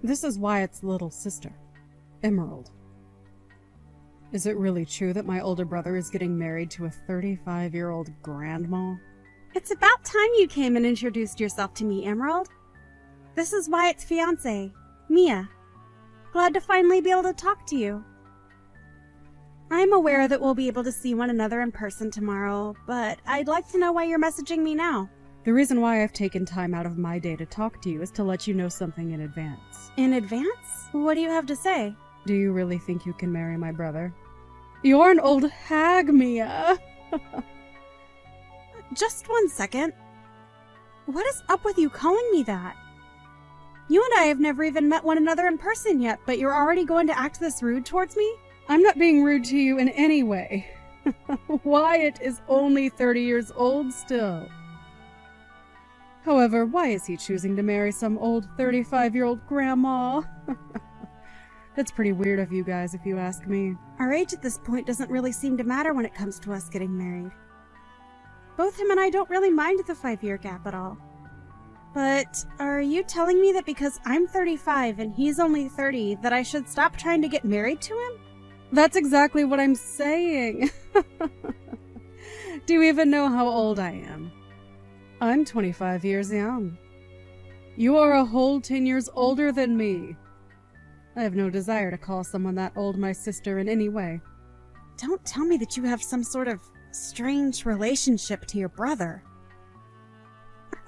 This is Wyatt's little sister, Emerald. Is it really true that my older brother is getting married to a 35-year-old grandma? It's about time you came and introduced yourself to me, Emerald. This is Wyatt's fiancé, Mia. Glad to finally be able to talk to you. I'm aware that we'll be able to see one another in person tomorrow, but I'd like to know why you're messaging me now. The reason why I've taken time out of my day to talk to you is to let you know something in advance. In advance? What do you have to say? Do you really think you can marry my brother? You're an old hag, Mia. Just 1 second. What is up with you calling me that? You and I have never even met one another in person yet, but you're already going to act this rude towards me? I'm not being rude to you in any way. Wyatt is only 30 years old still. However, why is he choosing to marry some old 35-year-old grandma? That's pretty weird of you guys, if you ask me. Our age at this point doesn't really seem to matter when it comes to us getting married. Both him and I don't really mind the 5-year gap at all. But are you telling me that because I'm 35 and he's only 30, that I should stop trying to get married to him? That's exactly what I'm saying. Do you even know how old I am? I'm 25 years young. You are a whole 10 years older than me. I have no desire to call someone that old my sister in any way. Don't tell me that you have some sort of strange relationship to your brother.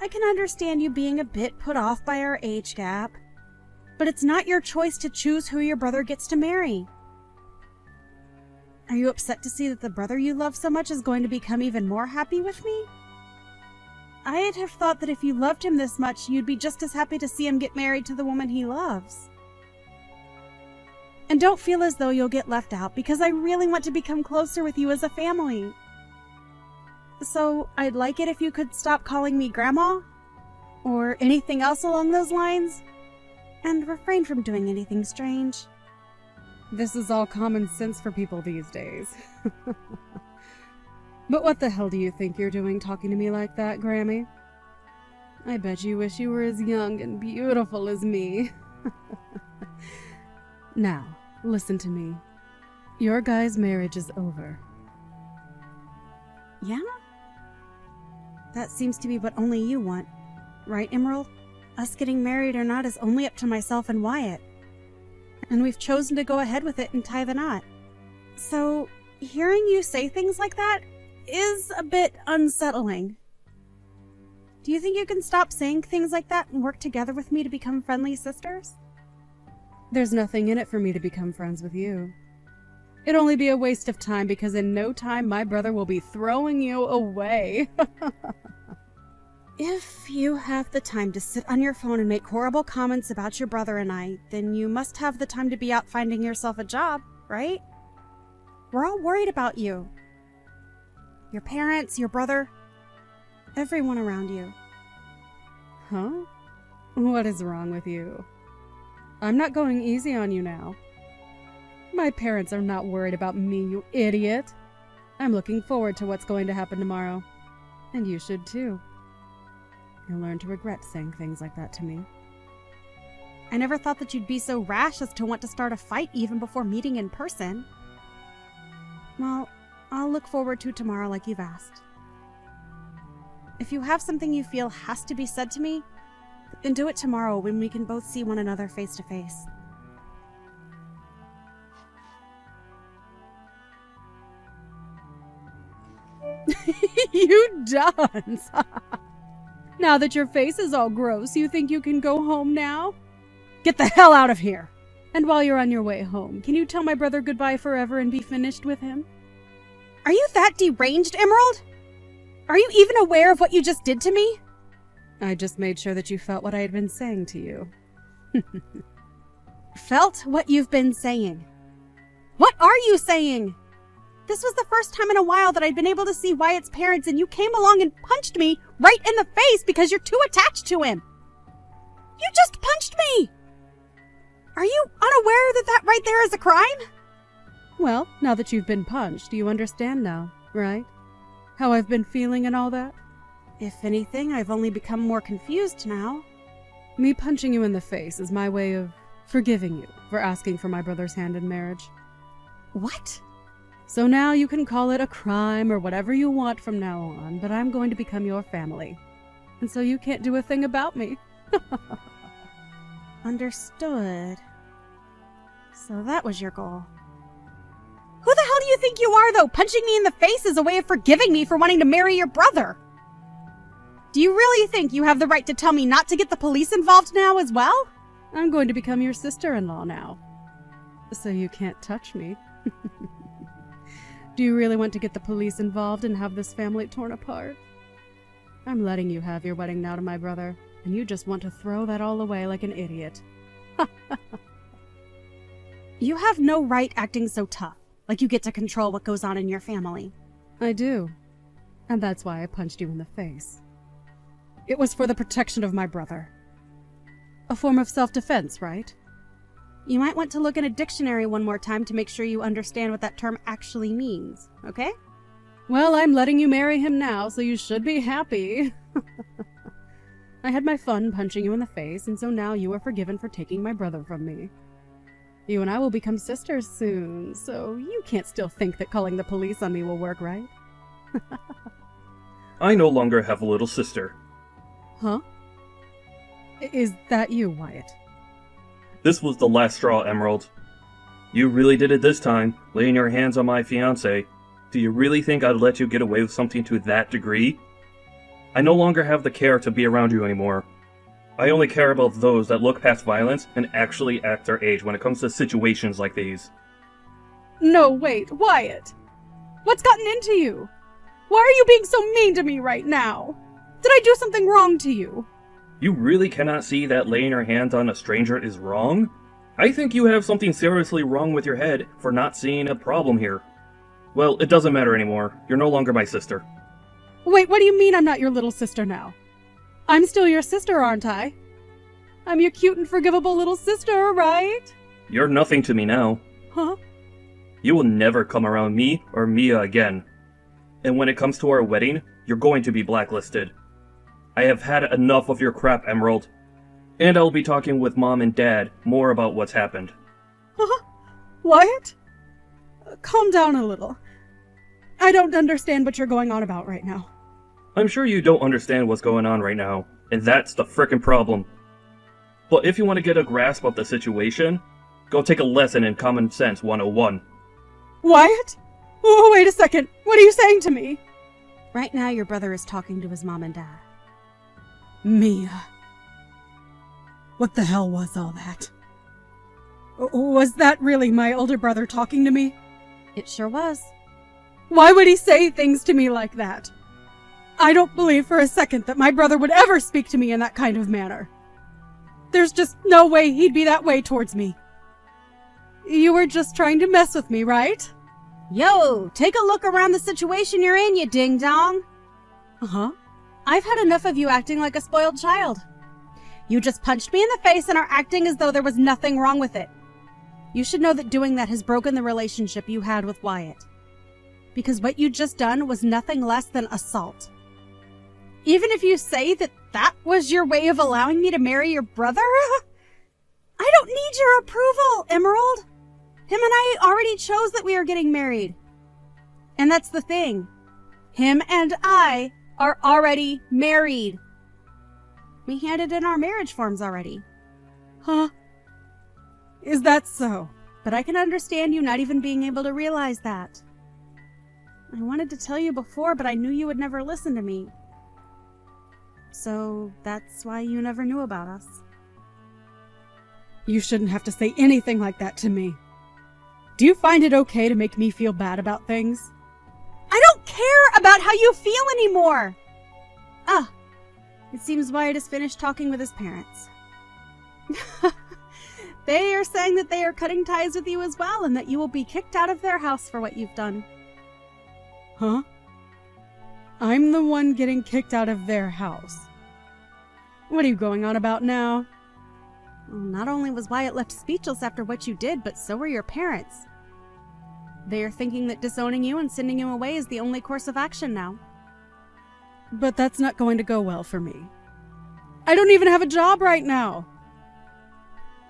I can understand you being a bit put off by our age gap, but it's not your choice to choose who your brother gets to marry. Are you upset to see that the brother you love so much is going to become even more happy with me? I'd have thought that if you loved him this much, you'd be just as happy to see him get married to the woman he loves. And don't feel as though you'll get left out, because I really want to become closer with you as a family. So I'd like it if you could stop calling me Grandma, or anything else along those lines, and refrain from doing anything strange. This is all common sense for people these days. But what the hell do you think you're doing talking to me like that, Grammy? I bet you wish you were as young and beautiful as me. Now, listen to me. Your guy's marriage is over. Yeah? That seems to be what only you want. Right, Emerald? Us getting married or not is only up to myself and Wyatt. And we've chosen to go ahead with it and tie the knot. So, hearing you say things like that is a bit unsettling. Do you think you can stop saying things like that and work together with me to become friendly sisters? There's nothing in it for me to become friends with you. It'd only be a waste of time, because in no time my brother will be throwing you away. If you have the time to sit on your phone and make horrible comments about your brother and I, then you must have the time to be out finding yourself a job, right? We're all worried about you. Your parents, your brother, everyone around you. Huh? What is wrong with you? I'm not going easy on you now. My parents are not worried about me, you idiot. I'm looking forward to what's going to happen tomorrow. And you should too. You'll learn to regret saying things like that to me. I never thought that you'd be so rash as to want to start a fight even before meeting in person. Well, I'll look forward to tomorrow like you've asked. If you have something you feel has to be said to me, then do it tomorrow when we can both see one another face to face. You dunce! Now that your face is all gross, you think you can go home now? Get the hell out of here! And while you're on your way home, can you tell my brother goodbye forever and be finished with him? Are you that deranged, Emerald? Are you even aware of what you just did to me? I just made sure that you felt what I had been saying to you. Felt what you've been saying? What are you saying? This was the first time in a while that I'd been able to see Wyatt's parents, and you came along and punched me right in the face because you're too attached to him. You just punched me! Are you unaware that that right there is a crime? Well, now that you've been punched, you understand now, right? How I've been feeling and all that? If anything, I've only become more confused now. Me punching you in the face is my way of forgiving you for asking for my brother's hand in marriage. What? So now you can call it a crime or whatever you want from now on, but I'm going to become your family. And so you can't do a thing about me. Understood. So that was your goal. Who the hell do you think you are, though? Punching me in the face is a way of forgiving me for wanting to marry your brother. Do you really think you have the right to tell me not to get the police involved now as well? I'm going to become your sister-in-law now. So you can't touch me. Do you really want to get the police involved and have this family torn apart? I'm letting you have your wedding now to my brother, and you just want to throw that all away like an idiot. You have no right acting so tough, like you get to control what goes on in your family. I do. And that's why I punched you in the face. It was for the protection of my brother. A form of self-defense, right? You might want to look in a dictionary one more time to make sure you understand what that term actually means, okay? Well, I'm letting you marry him now, so you should be happy. I had my fun punching you in the face, and so now you are forgiven for taking my brother from me. You and I will become sisters soon, so you can't still think that calling the police on me will work, right? I no longer have a little sister. Huh? Is that you, Wyatt? This was the last straw, Emerald. You really did it this time, laying your hands on my fiancé. Do you really think I'd let you get away with something to that degree? I no longer have the care to be around you anymore. I only care about those that look past violence and actually act their age when it comes to situations like these. No, wait, Wyatt! What's gotten into you? Why are you being so mean to me right now? Did I do something wrong to you? You really cannot see that laying your hands on a stranger is wrong? I think you have something seriously wrong with your head for not seeing a problem here. Well, it doesn't matter anymore. You're no longer my sister. Wait, what do you mean I'm not your little sister now? I'm still your sister, aren't I? I'm your cute and forgivable little sister, right? You're nothing to me now. Huh? You will never come around me or Mia again. And when it comes to our wedding, you're going to be blacklisted. I have had enough of your crap, Emerald. And I'll be talking with Mom and Dad more about what's happened. Huh? Wyatt? Calm down a little. I don't understand what you're going on about right now. I'm sure you don't understand what's going on right now, and that's the frickin' problem. But if you want to get a grasp of the situation, go take a lesson in Common Sense 101. Wyatt? Oh, wait a second. What are you saying to me? Right now, your brother is talking to his mom and dad. Mia. What the hell was all that? Was that really my older brother talking to me? It sure was. Why would he say things to me like that? I don't believe for a second that my brother would ever speak to me in that kind of manner. There's just no way he'd be that way towards me. You were just trying to mess with me, right? Yo, take a look around the situation you're in, you ding-dong. Uh-huh. I've had enough of you acting like a spoiled child. You just punched me in the face and are acting as though there was nothing wrong with it. You should know that doing that has broken the relationship you had with Wyatt. Because what you just done was nothing less than assault. Even if you say that that was your way of allowing me to marry your brother, I don't need your approval, Emerald. Him and I already chose that we are getting married. And that's the thing. Him and I are already married. We handed in our marriage forms already. Huh? Is that so? But I can understand you not even being able to realize that. I wanted to tell you before, but I knew you would never listen to me. So that's why you never knew about us. You shouldn't have to say anything like that to me. Do you find it okay to make me feel bad about things? I don't care about how you feel anymore! Ah, it seems Wyatt has finished talking with his parents. They are saying that they are cutting ties with you as well, and that you will be kicked out of their house for what you've done. Huh? I'm the one getting kicked out of their house. What are you going on about now? Well, not only was Wyatt left speechless after what you did, but so were your parents. They are thinking that disowning you and sending you away is the only course of action now. But that's not going to go well for me. I don't even have a job right now.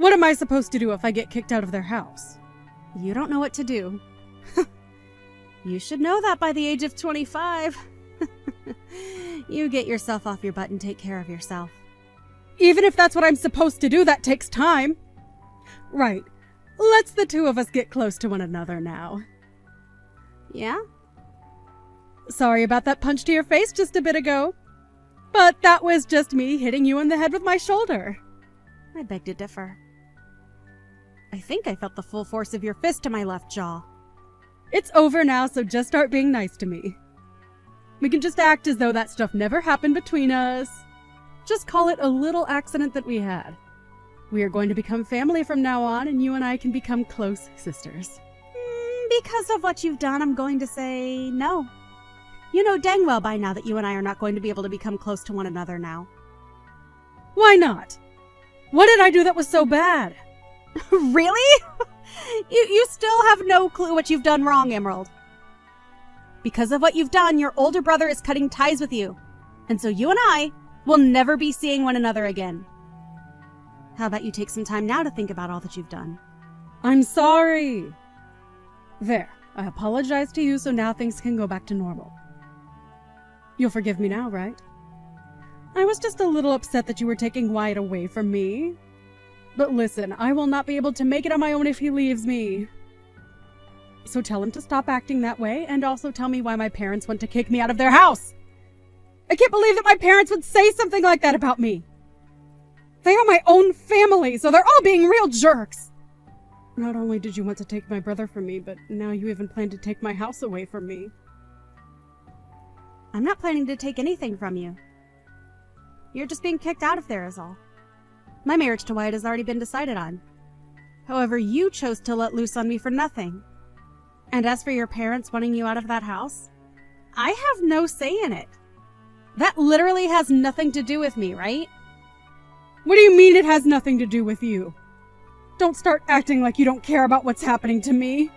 What am I supposed to do if I get kicked out of their house? You don't know what to do. You should know that by the age of 25. You get yourself off your butt and take care of yourself. Even if that's what I'm supposed to do, that takes time. Right. Let's the two of us get close to one another now. Yeah? Sorry about that punch to your face just a bit ago. But that was just me hitting you in the head with my shoulder. I beg to differ. I think I felt the full force of your fist to my left jaw. It's over now, so just start being nice to me. We can just act as though that stuff never happened between us. Just call it a little accident that we had. We are going to become family from now on, and you and I can become close sisters. Because of what you've done, I'm going to say no. You know dang well by now that you and I are not going to be able to become close to one another now. Why not? What did I do that was so bad? Really? You still have no clue what you've done wrong, Emerald. Because of what you've done, your older brother is cutting ties with you. And so you and I will never be seeing one another again. How about you take some time now to think about all that you've done? I'm sorry. There, I apologize to you, so now things can go back to normal. You'll forgive me now, right? I was just a little upset that you were taking Wyatt away from me. But listen, I will not be able to make it on my own if he leaves me. So tell him to stop acting that way, and also tell me why my parents want to kick me out of their house. I can't believe that my parents would say something like that about me. They are my own family, so they're all being real jerks. Not only did you want to take my brother from me, but now you even plan to take my house away from me. I'm not planning to take anything from you. You're just being kicked out of there is all. My marriage to Wyatt has already been decided on. However, you chose to let loose on me for nothing. And as for your parents wanting you out of that house, I have no say in it. That literally has nothing to do with me, right? What do you mean it has nothing to do with you? Don't start acting like you don't care about what's happening to me.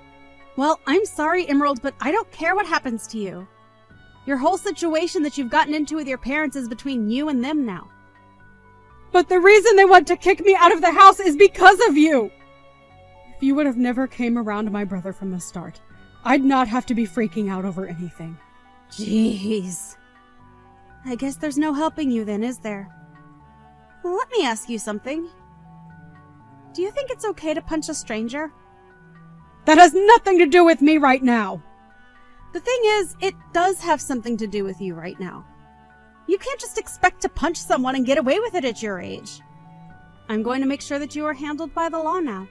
Well, I'm sorry, Emerald, but I don't care what happens to you. Your whole situation that you've gotten into with your parents is between you and them now. But the reason they want to kick me out of the house is because of you! If you would have never came around my brother from the start, I'd not have to be freaking out over anything. Jeez. I guess there's no helping you then, is there? Let me ask you something. Do you think it's okay to punch a stranger? That has nothing to do with me right now! The thing is, it does have something to do with you right now. You can't just expect to punch someone and get away with it at your age. I'm going to make sure that you are handled by the law now.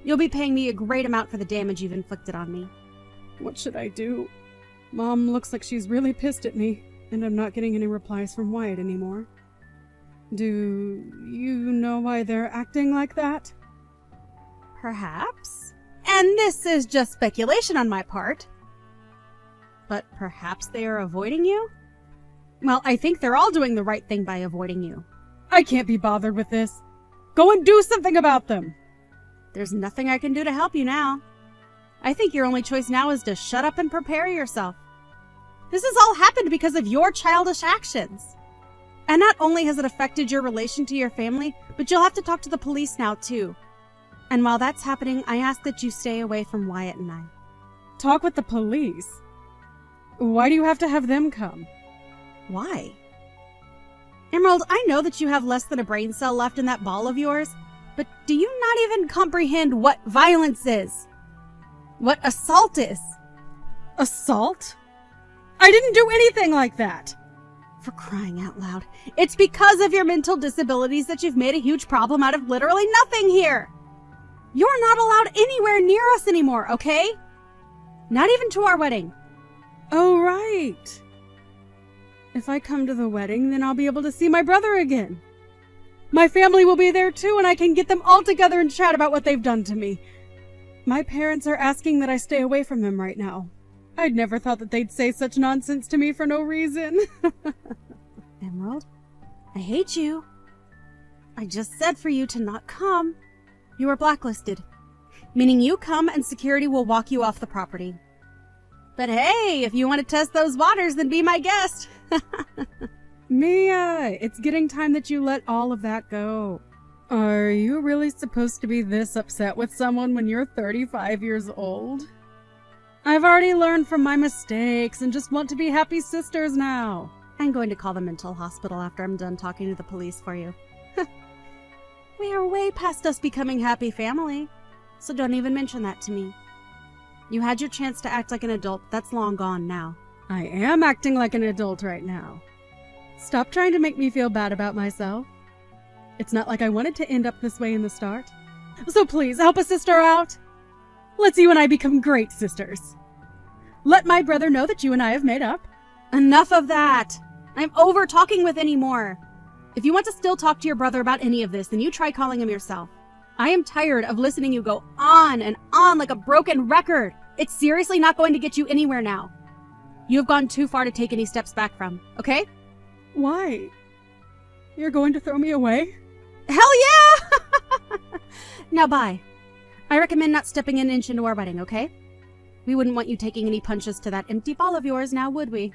You'll be paying me a great amount for the damage you've inflicted on me. What should I do? Mom looks like she's really pissed at me, and I'm not getting any replies from Wyatt anymore. Do you know why they're acting like that? Perhaps. And this is just speculation on my part. But perhaps they are avoiding you? Well, I think they're all doing the right thing by avoiding you. I can't be bothered with this. Go and do something about them. There's nothing I can do to help you now. I think your only choice now is to shut up and prepare yourself. This has all happened because of your childish actions. And not only has it affected your relation to your family, but you'll have to talk to the police now too. And while that's happening, I ask that you stay away from Wyatt and I. Talk with the police? Why do you have to have them come? Why? Emerald, I know that you have less than a brain cell left in that ball of yours, but do you not even comprehend what violence is? What assault is? Assault? I didn't do anything like that! For crying out loud. It's because of your mental disabilities that you've made a huge problem out of literally nothing here! You're not allowed anywhere near us anymore, okay? Not even to our wedding. Oh, right. If I come to the wedding, then I'll be able to see my brother again. My family will be there too, and I can get them all together and chat about what they've done to me. My parents are asking that I stay away from them right now. I'd never thought that they'd say such nonsense to me for no reason. Emerald, I hate you. I just said for you to not come. You are blacklisted, meaning you come and security will walk you off the property. But hey, if you want to test those waters, then be my guest. Mia, it's getting time that you let all of that go. Are Are you really supposed to be this upset with someone when you're 35 years old? I've already learned from my mistakes and just want to be happy sisters now. I'm going to call the mental hospital after I'm done talking to the police for you. We are way past us becoming happy family, so don't even mention that to me. You had your chance to act like an adult. That's long gone now. I am acting like an adult right now. Stop trying to make me feel bad about myself. It's not like I wanted to end up this way in the start. So please, help a sister out. Let's you and I become great sisters. Let my brother know that you and I have made up. Enough of that! I'm over talking with anymore. If you want to still talk to your brother about any of this, then you try calling him yourself. I am tired of listening you go on and on like a broken record. It's seriously not going to get you anywhere now. You have gone too far to take any steps back from, okay? Why? You're going to throw me away? Hell yeah! Now bye. I recommend not stepping an inch into our wedding, okay? We wouldn't want you taking any punches to that empty ball of yours now, would we?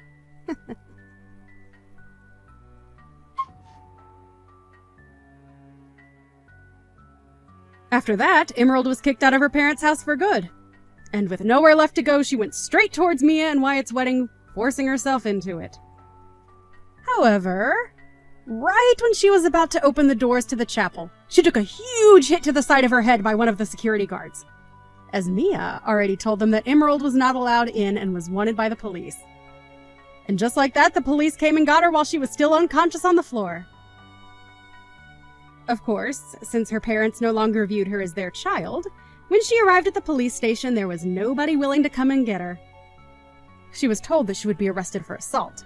After that, Emerald was kicked out of her parents' house for good. And with nowhere left to go, she went straight towards Mia and Wyatt's wedding, forcing herself into it. However, right when she was about to open the doors to the chapel, she took a huge hit to the side of her head by one of the security guards, as Mia already told them that Emerald was not allowed in and was wanted by the police. And just like that, the police came and got her while she was still unconscious on the floor. Of course, since her parents no longer viewed her as their child, when she arrived at the police station, there was nobody willing to come and get her. She was told that she would be arrested for assault,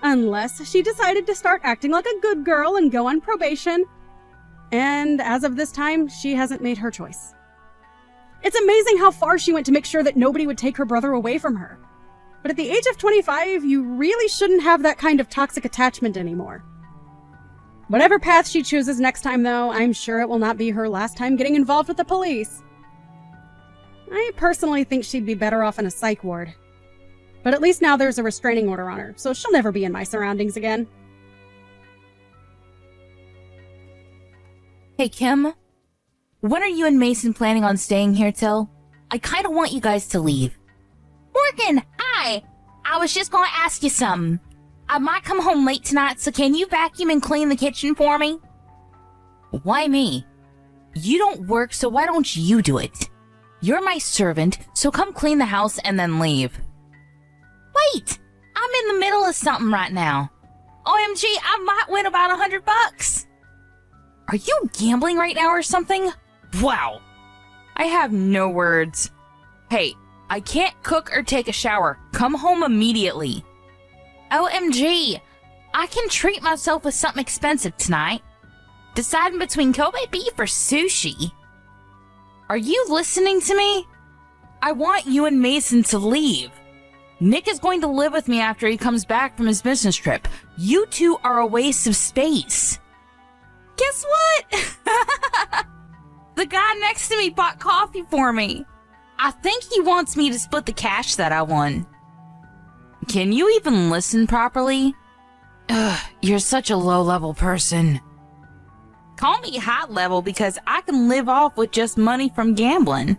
unless she decided to start acting like a good girl and go on probation. And as of this time, she hasn't made her choice. It's amazing how far she went to make sure that nobody would take her brother away from her. But at the age of 25, you really shouldn't have that kind of toxic attachment anymore. Whatever path she chooses next time, though, I'm sure it will not be her last time getting involved with the police. I personally think she'd be better off in a psych ward. But at least now there's a restraining order on her, so she'll never be in my surroundings again. Hey, Kim. When are you and Mason planning on staying here till? I kind of want you guys to leave. Morgan, hi! I was just going to ask you something. I might come home late tonight, so can you vacuum and clean the kitchen for me? Why me? You don't work, so why don't you do it? You're my servant, so come clean the house and then leave. Wait! I'm in the middle of something right now. OMG, I might win about $100. Are you gambling right now or something? Wow. I have no words. Hey, I can't cook or take a shower. Come home immediately. OMG, I can treat myself with something expensive tonight. Deciding between Kobe beef or sushi. Are you listening to me? I want you and Mason to leave. Nick is going to live with me after he comes back from his business trip. You two are a waste of space. Guess what? The guy next to me bought coffee for me. I think he wants me to split the cash that I won. Can you even listen properly? Ugh, you're such a low-level person. Call me high-level because I can live off with just money from gambling.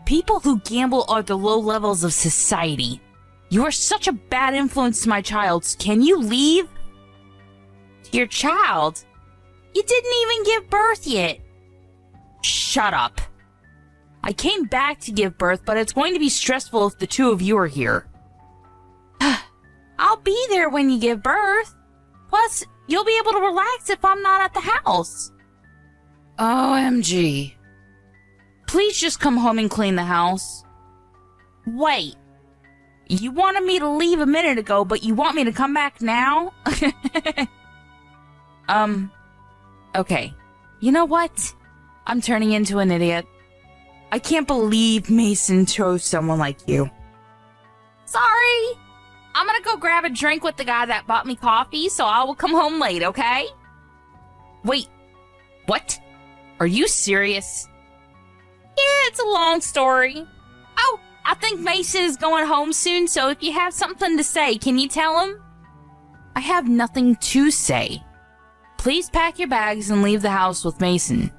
People who gamble are the low levels of society. You are such a bad influence to my child. Can you leave? Your child? You didn't even give birth yet. Shut up. I came back to give birth, but it's going to be stressful if the two of you are here. I'll be there when you give birth. Plus, you'll be able to relax if I'm not at the house. OMG. Please just come home and clean the house. Wait. You wanted me to leave a minute ago, but you want me to come back now? Okay. You know what? I'm turning into an idiot. I can't believe Mason chose someone like you. Sorry. I'm gonna go grab a drink with the guy that bought me coffee, so I will come home late, okay? Wait. What? Are you serious? Yeah, it's a long story. Oh, I think Mason is going home soon, so if you have something to say, can you tell him? I have nothing to say. please pack your bags and leave the house with Mason.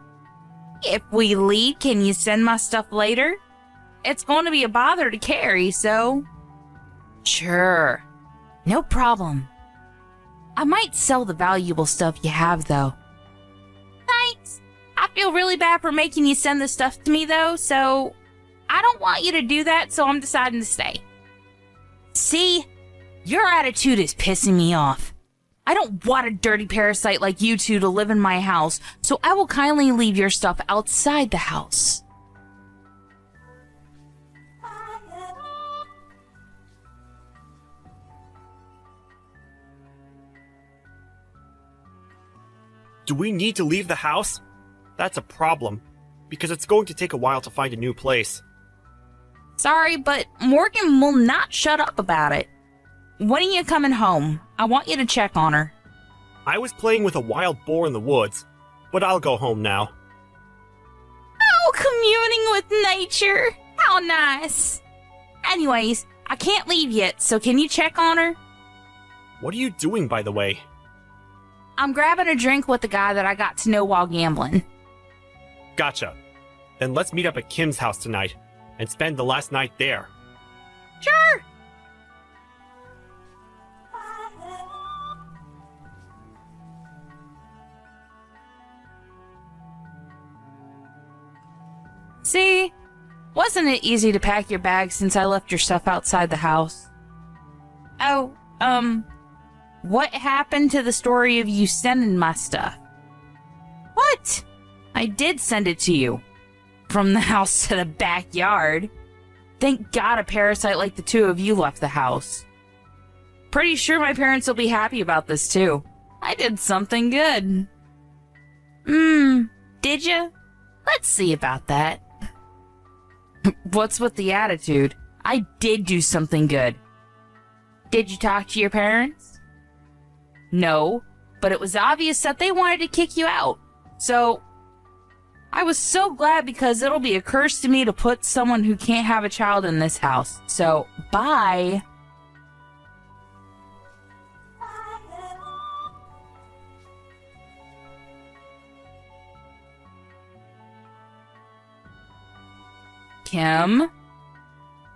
If we leave, can you send my stuff later? It's going to be a bother to carry, so... Sure. No problem. I might sell the valuable stuff you have, though. Thanks. I feel really bad for making you send this stuff to me, though, so... I don't want you to do that, so I'm deciding to stay. See? Your attitude is pissing me off. I don't want a dirty parasite like you two to live in my house, so I will kindly leave your stuff outside the house. Do we need to leave the house? That's a problem, because it's going to take a while to find a new place. Sorry, but Morgan will not shut up about it. When are you coming home? I want you to check on her. I was playing with a wild boar in the woods, but I'll go home now. Oh, communing with nature. How nice. Anyways, I can't leave yet, so can you check on her? What are you doing, by the way? I'm grabbing a drink with the guy that I got to know while gambling. Gotcha. Then let's meet up at Kim's house tonight and spend the last night there. Sure. See? Wasn't it easy to pack your bags since I left your stuff outside the house? Oh, what happened to the story of you sending my stuff? What? I did send it to you. From the house to the backyard. Thank God a parasite like the two of you left the house. Pretty sure my parents will be happy about this too. I did something good. Did ya? Let's see about that. What's with the attitude? I did do something good. Did you talk to your parents? No, but it was obvious that they wanted to kick you out. So, I was so glad because it'll be a curse to me to put someone who can't have a child in this house. So, bye. Kim?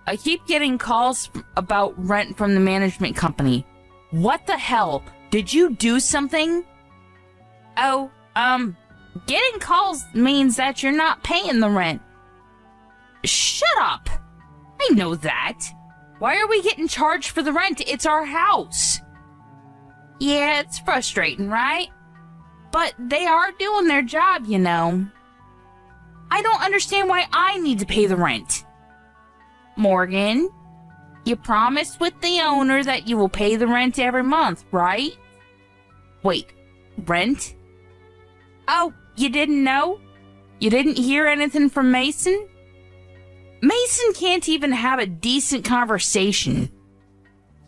I keep getting calls about rent from the management company. What the hell? Did you do something? Oh, getting calls means that you're not paying the rent. Shut up! I know that. Why are we getting charged for the rent? It's our house. Yeah, it's frustrating, right? But they are doing their job, you know. I don't understand why I need to pay the rent. Morgan, you promised with the owner that you will pay the rent every month, right? Wait, rent? Oh, you didn't know? You didn't hear anything from Mason? Mason can't even have a decent conversation.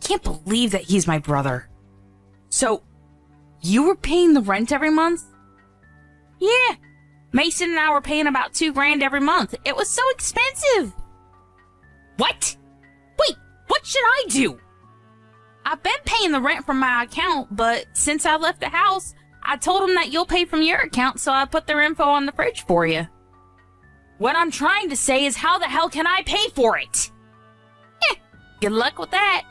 Can't believe that he's my brother. So, you were paying the rent every month? Yeah. Mason and I were paying about $2,000 every month. It was so expensive. What? Wait, what should I do? I've been paying the rent from my account, but since I left the house, I told them that you'll pay from your account, so I put their info on the fridge for you. What I'm trying to say is how the hell can I pay for it? Good luck with that.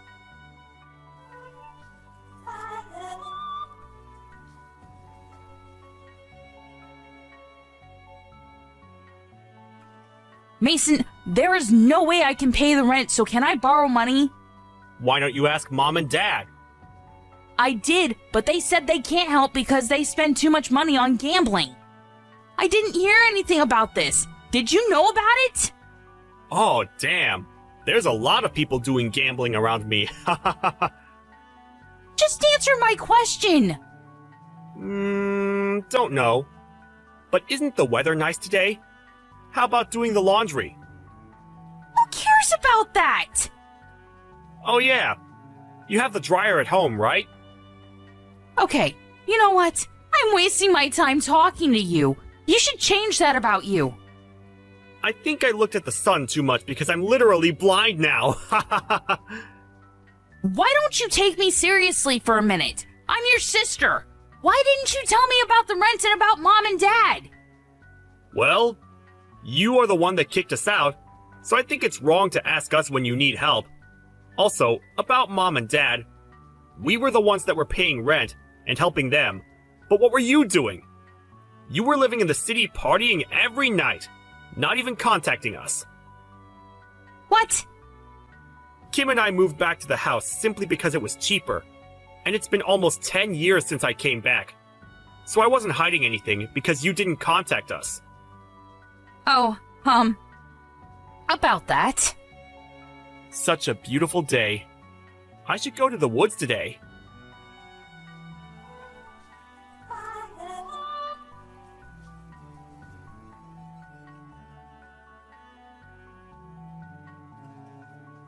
Mason, there is no way I can pay the rent, so can I borrow money? Why don't you ask Mom and Dad? I did, but they said they can't help because they spend too much money on gambling. I didn't hear anything about this. Did you know about it? Oh, damn. There's a lot of people doing gambling around me. Just answer my question. Don't know. But isn't the weather nice today? How about doing the laundry? Who cares about that? Oh yeah. You have the dryer at home, right? Okay, you know what? I'm wasting my time talking to you. You should change that about you. I think I looked at the sun too much because I'm literally blind now. Why don't you take me seriously for a minute? I'm your sister. Why didn't you tell me about the rent and about Mom and Dad? Well, you are the one that kicked us out, so I think it's wrong to ask us when you need help. Also, about Mom and Dad, we were the ones that were paying rent and helping them, but what were you doing? You were living in the city partying every night, not even contacting us. What? Kim and I moved back to the house simply because it was cheaper, and it's been almost 10 years since I came back. So I wasn't hiding anything because you didn't contact us. Oh, about that. Such a beautiful day. I should go to the woods today.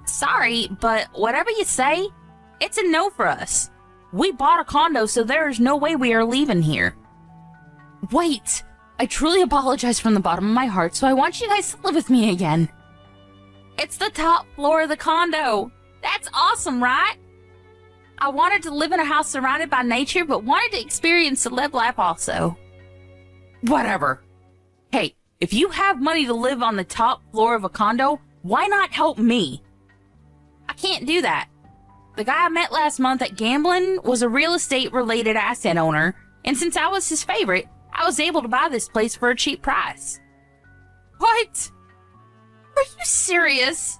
Sorry, but whatever you say, it's a no for us. We bought a condo, so there is no way we are leaving here. Wait, I truly apologize from the bottom of my heart, so I want you guys to live with me again. It's the top floor of the condo. That's awesome, right? I wanted to live in a house surrounded by nature, but wanted to experience the live life also. Whatever. Hey, if you have money to live on the top floor of a condo, why not help me? I can't do that. The guy I met last month at gambling was a real estate related asset owner, and since I was his favorite, I was able to buy this place for a cheap price. What? Are you serious?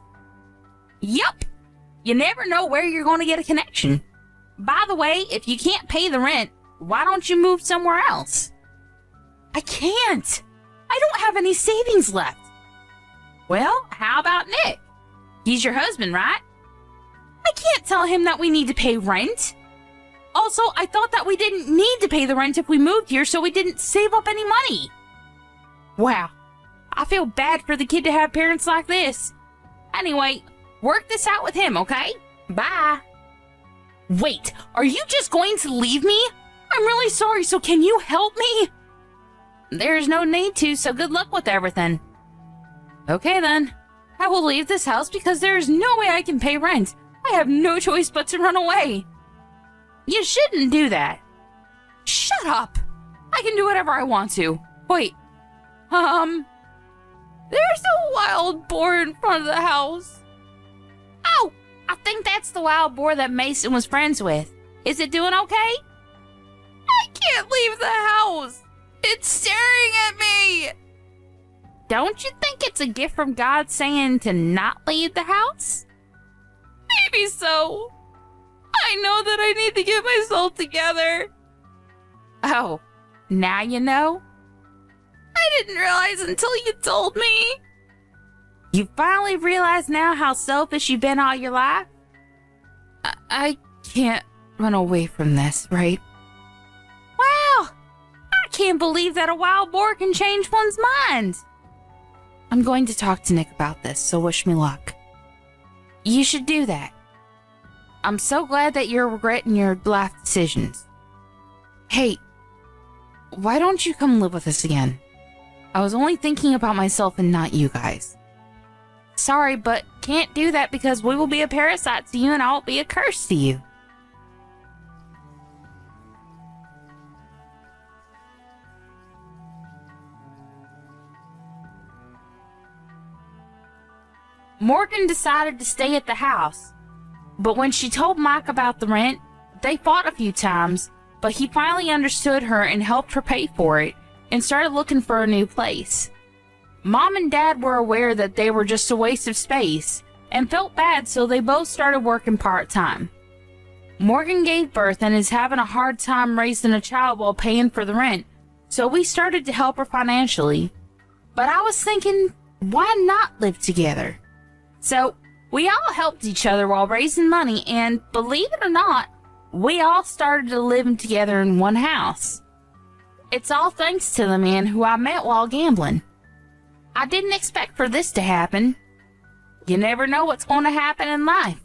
Yup. You never know where you're going to get a connection. By the way, if you can't pay the rent, why don't you move somewhere else? I can't. I don't have any savings left. Well, how about Nick? He's your husband, right? I can't tell him that we need to pay rent. Also, I thought that we didn't need to pay the rent if we moved here, so we didn't save up any money. Wow. I feel bad for the kid to have parents like this. Anyway, work this out with him, okay? Bye. Wait, are you just going to leave me? I'm really sorry, so can you help me? There's no need to, so good luck with everything. Okay then. I will leave this house because there is no way I can pay rent. I have no choice but to run away. You shouldn't do that. Shut up. I can do whatever I want to. Wait. There's a wild boar in front of the house. Oh, I think that's the wild boar that Mason was friends with. Is it doing okay? I can't leave the house. It's staring at me. Don't you think it's a gift from God saying to not leave the house? Maybe so. I know that I need to get myself together. Oh, now you know? I didn't realize until you told me. You finally realize now how selfish you've been all your life? I can't run away from this, right? Wow! I can't believe that a wild boar can change one's mind. I'm going to talk to Nick about this, so wish me luck. You should do that. I'm so glad that you're regretting your life decisions. Hey, why don't you come live with us again? I was only thinking about myself and not you guys. Sorry, but can't do that because we will be a parasite to you and I'll be a curse to you. Morgan decided to stay at the house, but when she told Mike about the rent, they fought a few times, but he finally understood her and helped her pay for it and started looking for a new place. Mom and Dad were aware that they were just a waste of space and felt bad, so they both started working part-time. Morgan gave birth and is having a hard time raising a child while paying for the rent, so we started to help her financially. But I was thinking, why not live together? So we all helped each other while raising money, and believe it or not, we all started to live together in one house. It's all thanks to the man who I met while gambling. I didn't expect for this to happen. You never know what's going to happen in life.